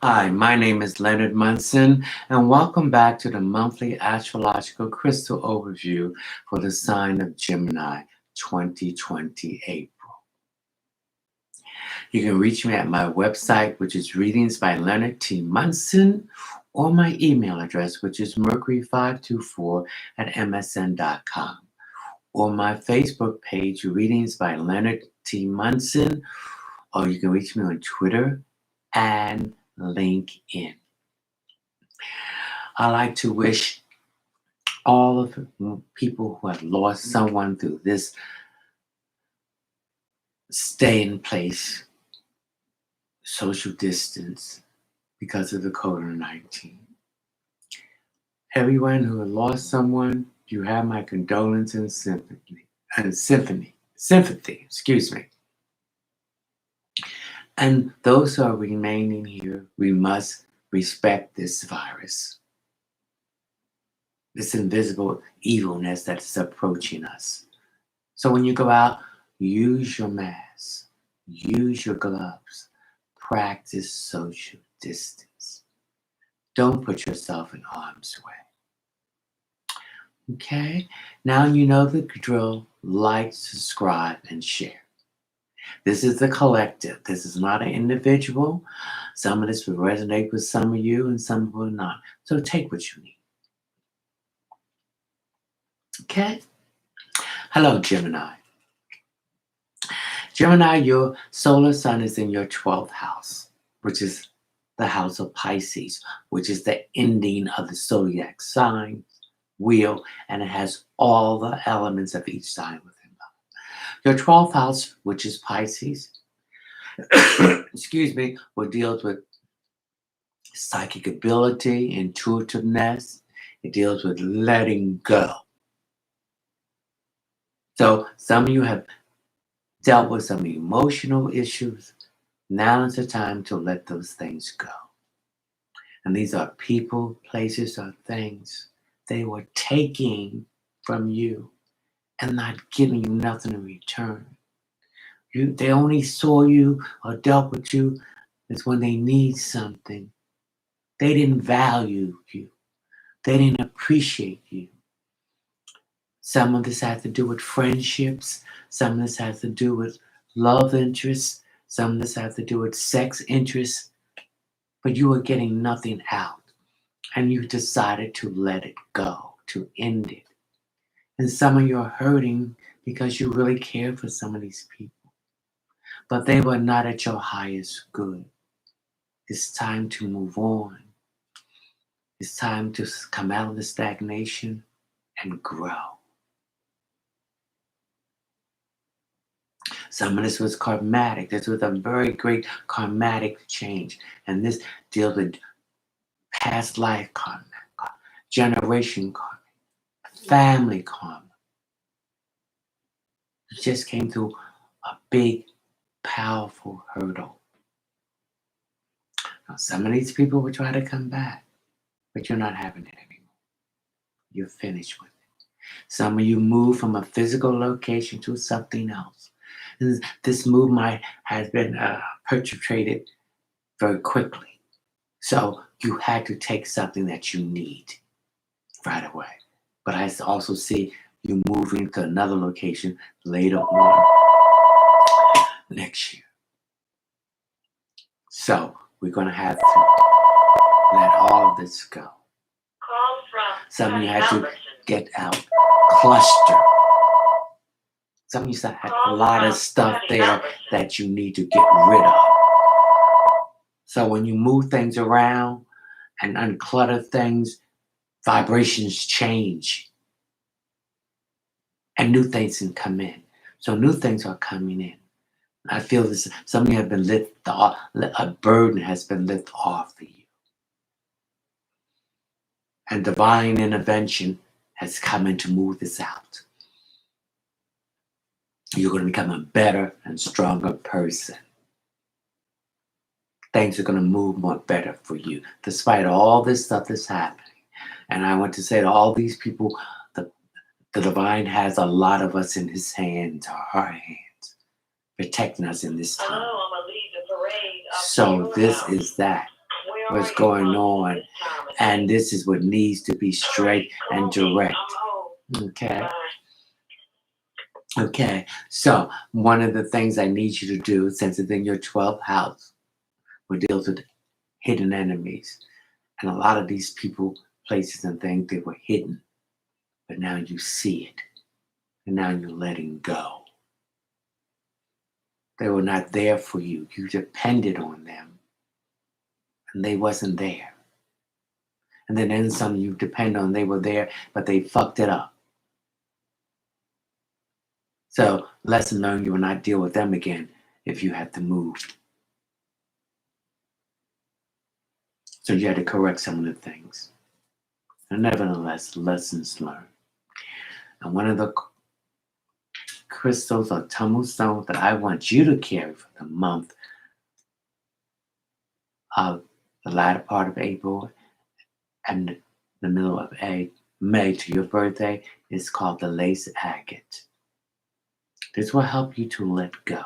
Hi, my name is Leonard Munson, and welcome back to the monthly astrological crystal overview for the sign of Gemini 2020 April. You can reach me at my website, which is Readings by Leonard T. Munson, or my email address, which is mercury524 at msn.com, or my Facebook page, Readings by Leonard T. Munson, or you can reach me on Twitter and LinkedIn. I like to wish all of the people who have lost someone through this stay in place, social distance because of the COVID-19. Everyone who has lost someone, you have my condolence and sympathy, excuse me. And those who are remaining here, we must respect this virus, this invisible evilness that is approaching us. So when you go out, use your mask, use your gloves, practice social distance. Don't put yourself in harm's way. Okay, now you know the drill. Like, subscribe, and share. This is the collective. This is not an individual. Some of this will resonate with some of you and some will not. So take what you need. Okay? Hello, Gemini. Gemini, your solar sun is in your 12th house, which is the house of Pisces, which is the ending of the zodiac sign wheel, and it has all the elements of each sign within it. Your 12th house, which is Pisces, excuse me, what deals with psychic ability, intuitiveness. It deals with letting go. So some of you have dealt with some emotional issues. Now is the time to let those things go. And these are people, places, or things they were taking from you and not giving you nothing in return. They only saw you or dealt with you is when they need something. They didn't value you. They didn't appreciate you. Some of this has to do with friendships. Some of this has to do with love interests. Some of this has to do with sex interests. But you were getting nothing out. And you decided to let it go, to end it. And some of you are hurting because you really care for some of these people. But they were not at your highest good. It's time to move on. It's time to come out of the stagnation and grow. Some of this was karmatic. This was a very great karmatic change. And this deals with past life karma, generation karma, family karma. You just came through a big, powerful hurdle. Now, some of these people will try to come back, but you're not having it anymore. You're finished with it. Some of you move from a physical location to something else. This move has been perpetrated very quickly. So you had to take something that you need right away. But I also see you moving to another location later on next year. So we're going to have to let all of this go. Some of you had to get out, cluster. Some of you have a lot of stuff there that you need to get rid of. So when you move things around and unclutter things, vibrations change. And new things can come in. So new things are coming in. I feel this, some of you have been lifted off, a burden has been lifted off of you. And divine intervention has come in to move this out. You're going to become a better and stronger person. Things are going to move more better for you, despite all this stuff that's happening. And I want to say to all these people, the divine has a lot of us in his hands, or her hands, protecting us in this time. So this is that. what's going on, and this is what needs to be straight and direct. Okay. Okay. So one of the things I need you to do, since it's in your 12th house, which deals with hidden enemies, and a lot of these people, places, and things, they were hidden, but now you see it, and now you're letting go. They were not there for you. You depended on them, and they wasn't there. And then some you depend on, they were there, but they fucked it up. So lesson learned, you will not deal with them again if you had to move. So you had to correct some of the things. And nevertheless, lessons learned. And one of the crystals or tumble stones that I want you to carry for the month of the latter part of April and the middle of May to your birthday is called the lace agate. This will help you to let go.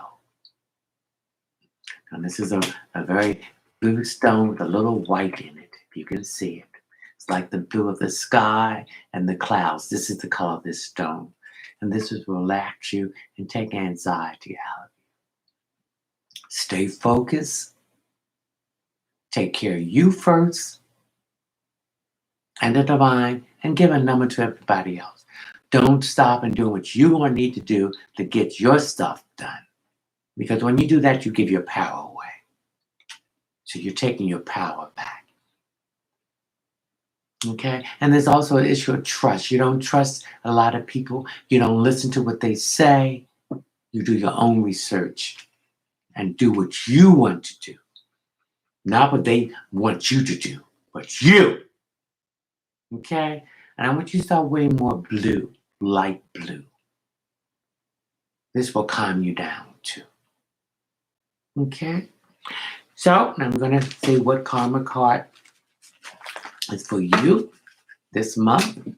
And this is a very blue stone with a little white in it, if you can see it. It's like the blue of the sky and the clouds. This is the color of this stone. And this will relax you and take anxiety out of you. Stay focused. Take care of you first and the divine, and give a number to everybody else. Don't stop and do what you want need to do to get your stuff done. Because when you do that, you give your power away. So you're taking your power back. Okay? And there's also an issue of trust. You don't trust a lot of people. You don't listen to what they say. You do your own research and do what you want to do. Not what they want you to do, but you. Okay? And I want you to start wearing more blue, light blue. This will calm you down too. Okay? So I'm going to say what karma card is for you this month.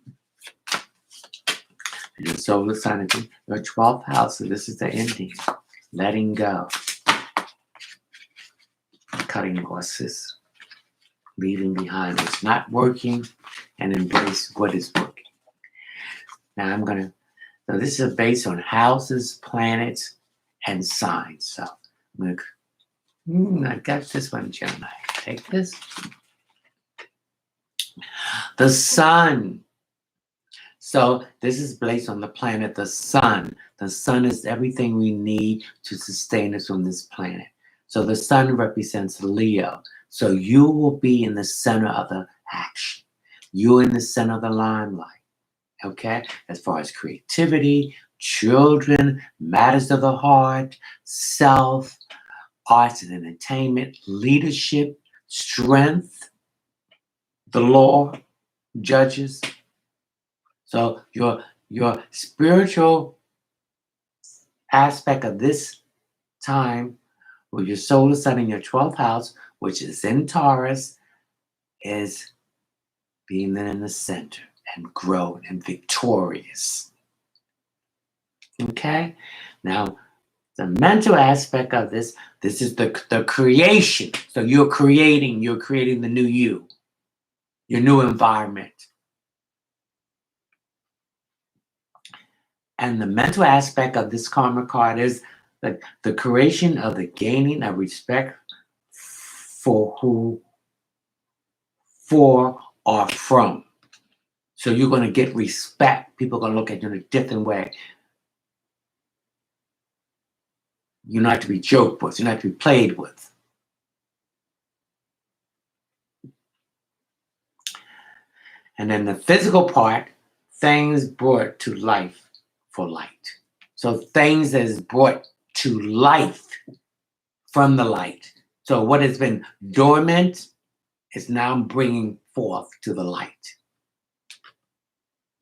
Your solar sign, your 12th house. So this is the ending. Letting go. Cutting losses. Leaving behind what's not working and embrace what is working. Now so this is based on houses, planets, and signs. So I'm going to, I got this one, Gemini. Take this. The sun. So this is based on the planet, the sun. The sun is everything we need to sustain us on this planet. So the sun represents Leo. So you will be in the center of the action. You're in the center of the limelight. Okay? As far as creativity, children, matters of the heart, self, arts and entertainment, leadership, strength, the law, judges. So your spiritual aspect of this time with your solar sun in your 12th house, which is in Taurus, is being in the center and growing and victorious. Okay? Now, the mental aspect of this is the creation. So you're creating the new you, your new environment. And the mental aspect of this karma card is the creation of the gaining of respect for who, for or from. So you're going to get respect. People are going to look at you in a different way. You're not to be joked with. You're not to be played with. And then the physical part, things brought to life for light. So things that is brought to life from the light. So what has been dormant is now bringing forth to the light.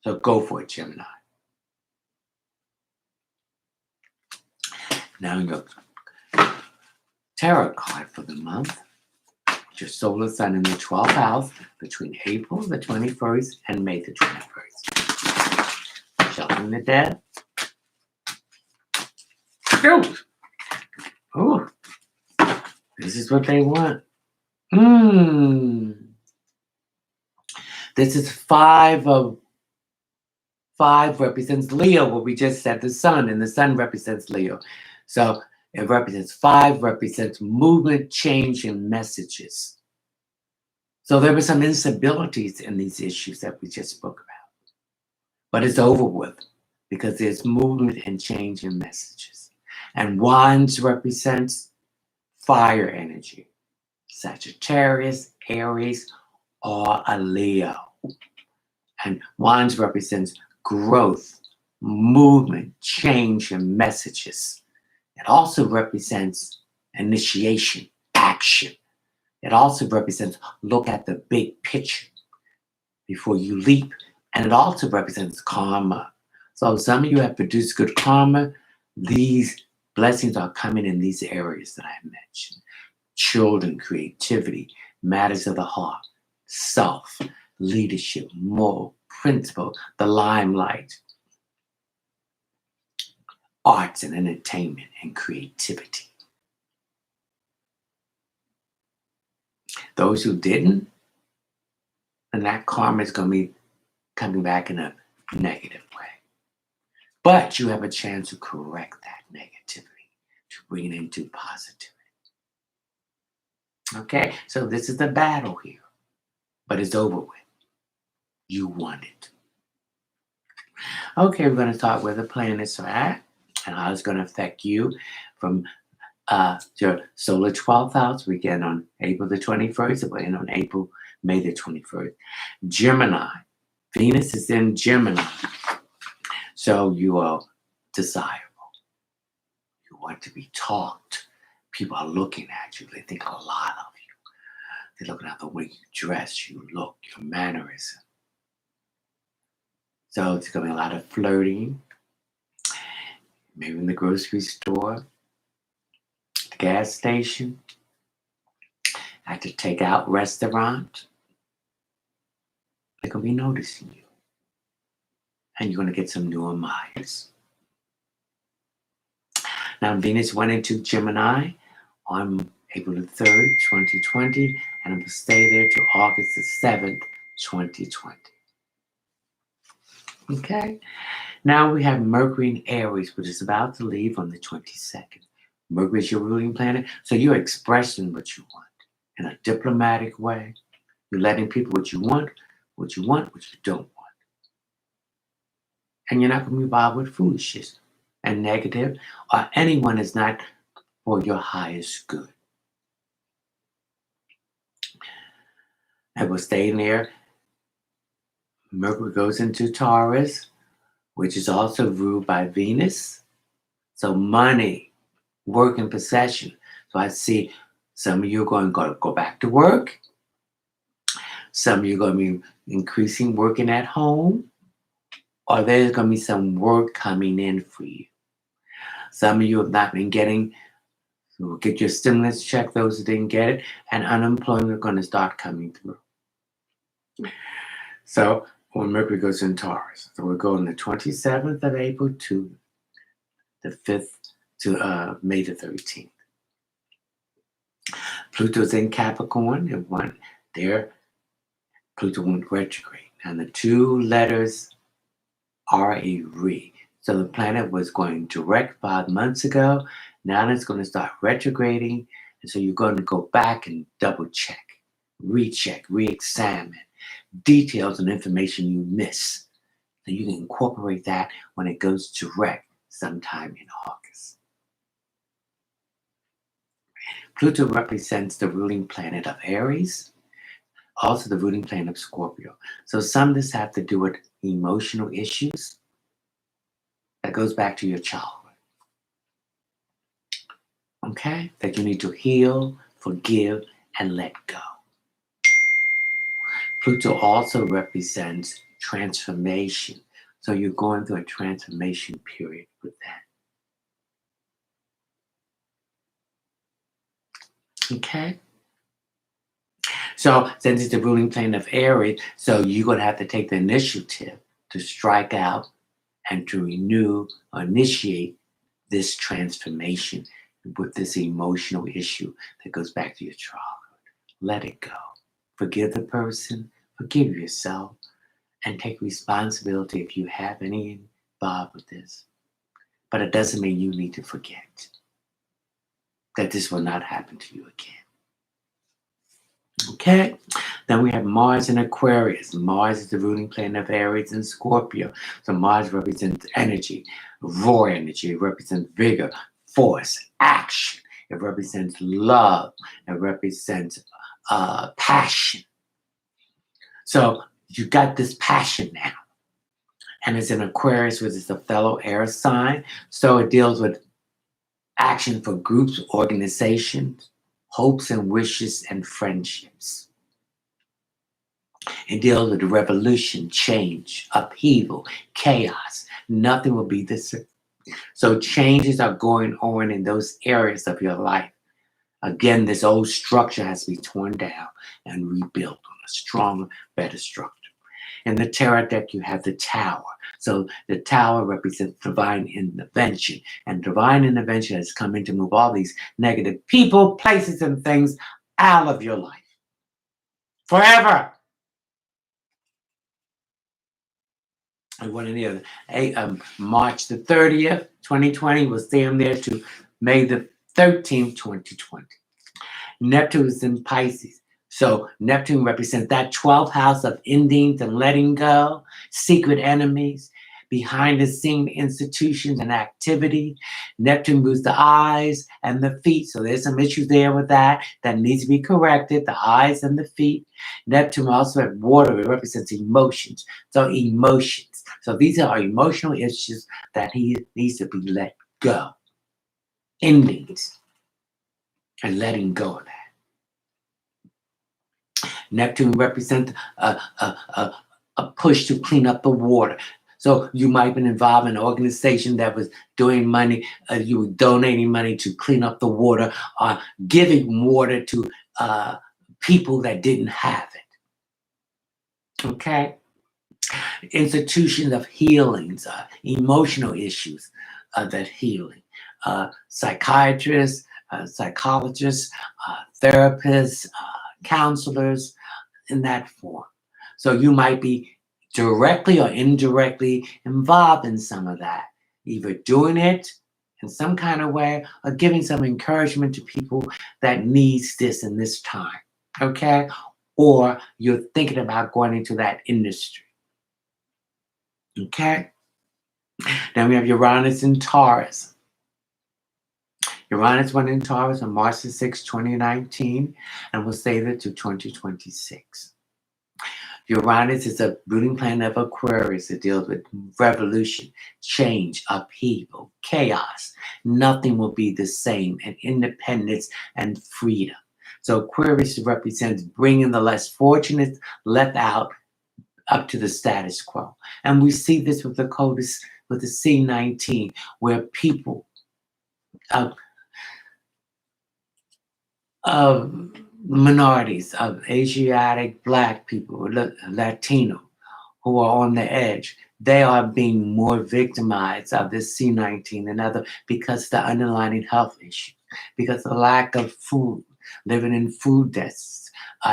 So go for it, Gemini. Now your tarot card for the month. Your solar sun in the 12th house between April the 21st and May the 21st. Sheltering the dead. Ooh. This is what they want. Mm. This is five represents Leo, what we just said, the sun, and the sun represents Leo. So it represents five, represents movement, change, and messages. So there were some instabilities in these issues that we just spoke about, but it's over with because there's movement and change in messages. And wands represents fire energy, Sagittarius, Aries, or a Leo. And wands represents growth, movement, change, and messages. It also represents initiation, action. It also represents look at the big picture before you leap. And it also represents karma. So some of you have produced good karma. These blessings are coming in these areas that I mentioned. Children, creativity, matters of the heart, self, leadership, moral, principle, the limelight, arts and entertainment, and creativity. Those who didn't, and that karma is going to be coming back in a negative way. But you have a chance to correct that negativity, to bring it into positivity. Okay, so this is the battle here, but it's over with. You won it. Okay, we're going to talk where the planets are at and how it's going to affect you from your solar 12th house. We begin on April the 21st. We'll end on May the 21st. Gemini. Venus is in Gemini. So you are desirable. You want to be talked. People are looking at you. They think a lot of you. They're looking at the way you dress, you look, your mannerism. So it's going to be a lot of flirting. Maybe in the grocery store, the gas station, at the takeout restaurant. They're going to be noticing you. And you're going to get some new admirers. Now, Venus went into Gemini on April the 3rd, 2020, and it will stay there till August the 7th, 2020. Okay? Now we have Mercury in Aries, which is about to leave on the 22nd. Mercury is your ruling planet, so you're expressing what you want in a diplomatic way. You're letting people what you want, what you don't want. And you're not going to be involved with foolishness and negative, or anyone is not for your highest good. And we'll stay in there. Mercury goes into Taurus, which is also ruled by Venus. So money, work, and possession. So I see some of you are going to go back to work. Some of you are going to be increasing working at home. Or there's going to be some work coming in for you. Some of you have not been getting, so we'll get your stimulus check, those who didn't get it, and unemployment are going to start coming through. So when Mercury goes in Taurus, so we'll go on the 27th of April to the 5th to May the 13th. Pluto's in Capricorn, and Pluto went retrograde. And the two letters are a re. So the planet was going direct 5 months ago. Now it's going to start retrograding. And so you're going to go back and double check, recheck, re-examine details and information you miss. So you can incorporate that when it goes direct sometime in August. Pluto represents the ruling planet of Aries, also the ruling planet of Scorpio. So some of this have to do with emotional issues. That goes back to your childhood. Okay? That you need to heal, forgive, and let go. Pluto also represents transformation. So you're going through a transformation period with that. Okay? So since it's the ruling plane of Aries, so you're going to have to take the initiative to strike out and to renew or initiate this transformation with this emotional issue that goes back to your childhood. let it go. Forgive the person, forgive yourself, and take responsibility if you have any involved with this. But it doesn't mean you need to forget that this will not happen to you again. Okay, then we have Mars in Aquarius. Mars is the ruling planet of Aries and Scorpio. So Mars represents energy, raw energy. It represents vigor, force, action. It represents love. It represents passion. So you got this passion now. And it's in Aquarius, which is a fellow air sign. So it deals with action for groups, organizations, hopes and wishes, and friendships. It deals with revolution, change, upheaval, chaos. Nothing will be the same. So changes are going on in those areas of your life. Again, this old structure has to be torn down and rebuilt on a stronger, better structure. In the tarot deck, you have the Tower. So the Tower represents divine intervention. And divine intervention has come in to move all these negative people, places, and things out of your life. Forever. And one of the other. March the 30th, 2020 was damn there to May the 13th, 2020. Neptune is in Pisces. So Neptune represents that 12th house of endings and letting go, secret enemies, behind the scene institutions and activity. Neptune moves the eyes and the feet. So there's some issues there with that needs to be corrected, the eyes and the feet. Neptune also has water. It represents emotions. So emotions. So these are emotional issues that he needs to be let go. Endings. And letting go of that. Neptune represents a push to clean up the water. So you might have been involved in an organization that was doing money, you were donating money to clean up the water, or giving water to people that didn't have it. Okay? Institutions of healings, emotional issues that healing. Psychiatrists, psychologists, therapists, counselors, in that form. So you might be directly or indirectly involved in some of that, either doing it in some kind of way or giving some encouragement to people that needs this in this time, okay? Or you're thinking about going into that industry, okay? Then we have Uranus in Taurus. Uranus went in Taurus on March 6, 2019, and will stay there to 2026. Uranus is a ruling planet of Aquarius. It deals with revolution, change, upheaval, chaos. Nothing will be the same, and independence and freedom. So Aquarius represents bringing the less fortunate left out up to the status quo. And we see this with the CODIS, with the C19, where people of minorities, of Asiatic, Black people, Latino, who are on the edge, they are being more victimized of this C19 than other because of the underlying health issue, because of the lack of food, living in food deserts,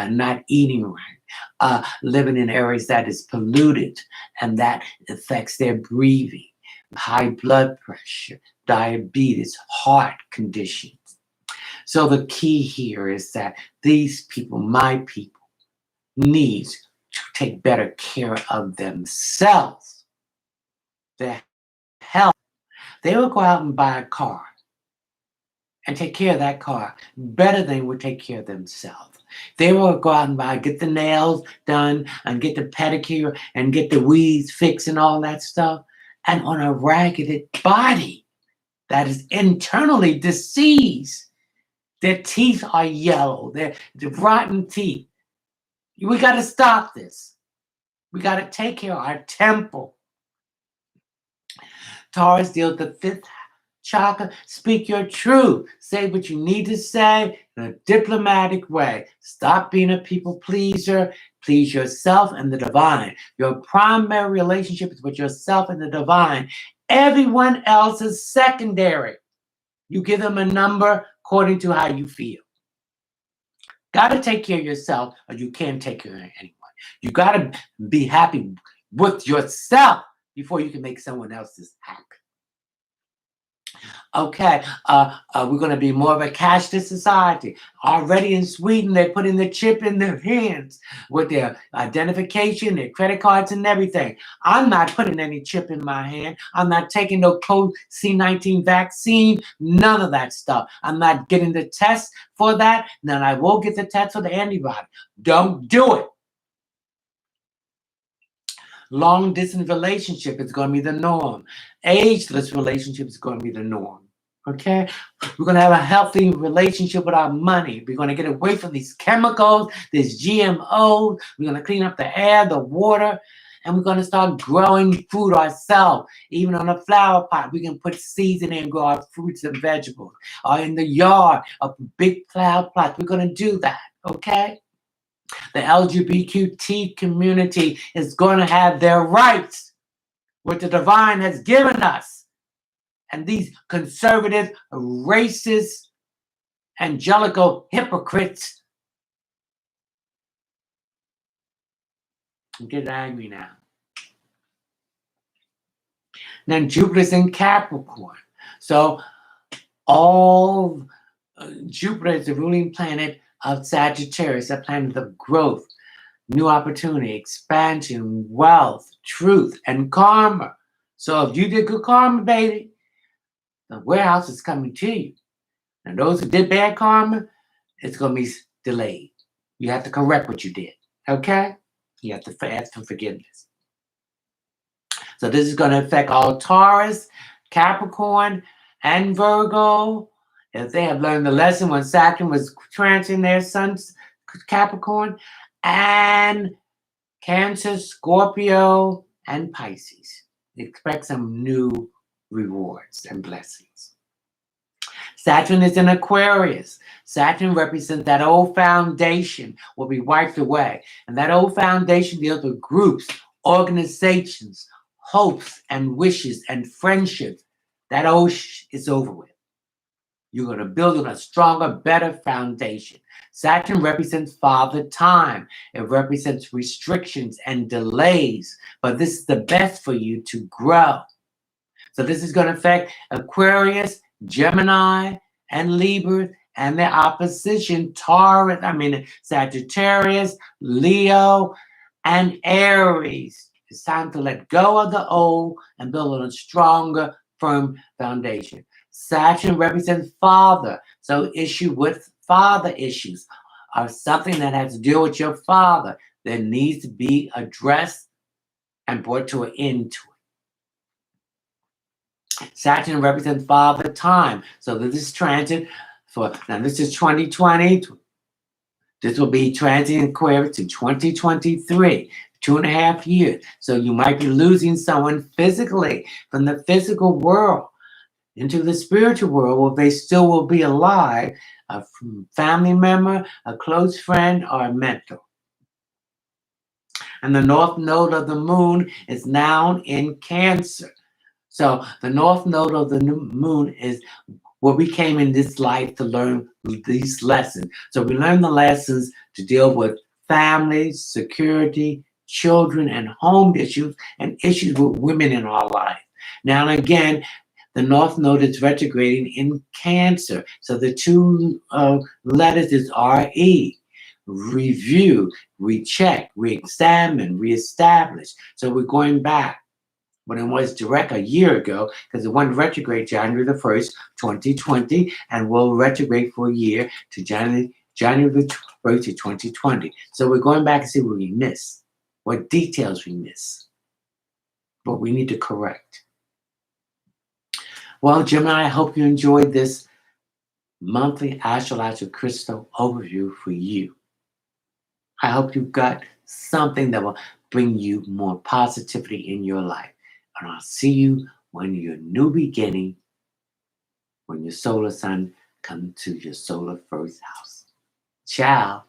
not eating right, living in areas that is polluted, and that affects their breathing, high blood pressure, diabetes, heart conditions. So the key here is that these people, my people, need to take better care of themselves, their health. They will go out and buy a car and take care of that car better than they would take care of themselves. They will go out and get the nails done and get the pedicure and get the weeds fixed and all that stuff, and on a ragged body that is internally diseased. Their teeth are yellow. They're rotten teeth. We got to stop this. We got to take care of our temple. Taurus deals with the fifth chakra. Speak your truth. Say what you need to say in a diplomatic way. Stop being a people pleaser. Please yourself and the divine. Your primary relationship is with yourself and the divine. Everyone else is secondary. You give them a number according to how you feel. Got to take care of yourself, or you can't take care of anyone. You got to be happy with yourself before you can make someone else's happy. Okay, we're going to be more of a cashless society. Already in Sweden, they put in the chip in their hands with their identification, their credit cards, and everything. I'm not putting any chip in my hand. I'm not taking no COVID-19 vaccine, none of that stuff. I'm not getting the test for that. Then I will get the test for the antibody. Don't do it. Long distance relationship is going to be the norm. Ageless relationship is going to be the norm. Okay, we're going to have a healthy relationship with our money. We're going to get away from these chemicals, these GMOs. We're going to clean up the air, the water, and we're going to start growing food ourselves. Even on a flower pot, we can put seeds in there and grow our fruits and vegetables. Or in the yard, a big flower plot. We're going to do that. Okay. The LGBTQ community is going to have their rights, what the divine has given us. And these conservative, racist, angelical hypocrites get angry now. Then Jupiter's in Capricorn. So all Jupiter is the ruling planet of Sagittarius, a planet of growth, new opportunity, expansion, wealth, truth, and karma. So if you did good karma, baby, the warehouse is coming to you. And those who did bad karma, it's going to be delayed. You have to correct what you did. Okay? You have to ask for forgiveness. So this is going to affect all Taurus, Capricorn, and Virgo. If they have learned the lesson when Saturn was transiting their sun's Capricorn, and Cancer, Scorpio, and Pisces. Expect some new rewards and blessings. Saturn is in Aquarius. Saturn represents that old foundation will be wiped away. And that old foundation deals with groups, organizations, hopes and wishes and friendships. That old is over with. You're going to build on a stronger, better foundation. Saturn represents father time. It represents restrictions and delays. But this is the best for you to grow. So this is going to affect Aquarius, Gemini, and Libra, and their opposition, Sagittarius, Leo, and Aries. It's time to let go of the old and build on a stronger, firm foundation. Saturn represents father. So issue with father issues are something that has to do with your father that needs to be addressed and brought to an end to it. Saturn represents father time. So this transit this is 2020. This will be transit in Aquarius to 2023. 2.5 years. So you might be losing someone physically from the physical world into the spiritual world where they still will be alive, a family member, a close friend, or a mentor. And the north node of the moon is now in Cancer. So the north node of the moon is where we came in this life to learn these lessons. So we learn the lessons to deal with family, security, children, and home issues, and issues with women in our life. Now and again, the north node is retrograding in Cancer. So the two letters is RE. Review, recheck, re-examine, reestablish. So we're going back. When it was direct a year ago, because it went retrograde January the 1st, 2020, and will retrograde for a year to January the 1st to 2020. So we're going back and see what we missed, what details we missed, what we need to correct. Well, Gemini, I hope you enjoyed this monthly astrological crystal overview for you. I hope you got something that will bring you more positivity in your life. And I'll see you when your new beginning, when your solar sun comes to your solar first house. Ciao.